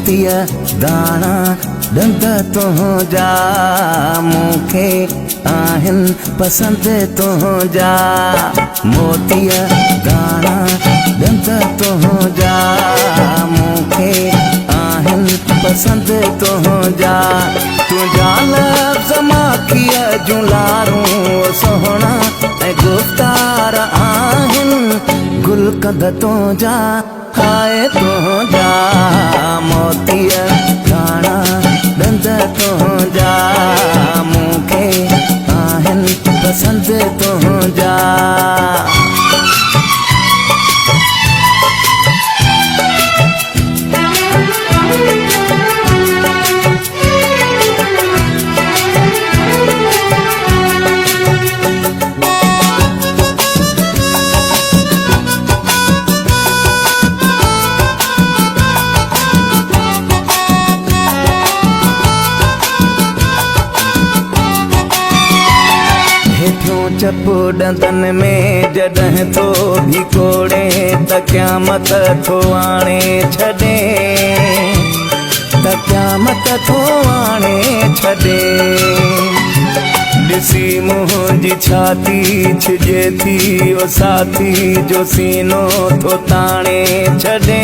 मोतिया दाना दंद तुंहिंजा मूंखे आहिनि पसंद तुंहिंजा मोतिया दाना दंद तुंहिंजा मूंखे आहिनि पसंद तुंहिंजा तुंहिंजा लफ़्ज़ माखीअ जूं लारूं सोहणा ऐं गुफ़्तार आहिनि गुलकंद तुंहिंजा हाय तुंहिंजा मोतिया दाना दंद तुंहिंजा मूंखे आहिनि पसंद तुंहिंजा चप डंदन में जॾहिं थो भी कोड़े त क़यामत थो आणे छॾे त क़यामत थो आणे छॾे ॾिसी मुंहिंजी छाती छिजे थी ओ साथी जो सीनो थो ताणे छॾे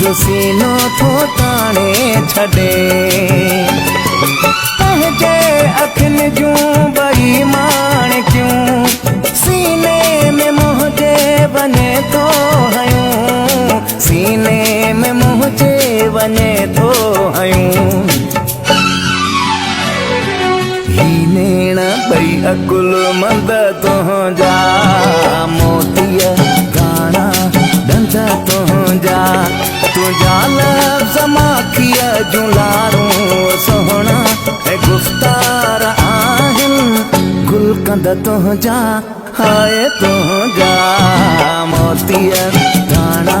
जो सीनो थो ताणे छॾे पंहिंजे अखियुनि जूं बेईमान क्यों सीने में मुंहिंजे वञे थो हयूं सीने में मुंहिंजे वञे थो हयूं ही नेण ॿई अकुलमंद तुंहिंजा मोतिया दाना दंद तुंहिंजा तुंहिंजा लफ़्ज़ माखीअ जूं लारूं सोहणा ऐं गुफ़्तार आहिनि गुलकंद तुंहिंजा हाय तुंहिंजा मोतिया दाना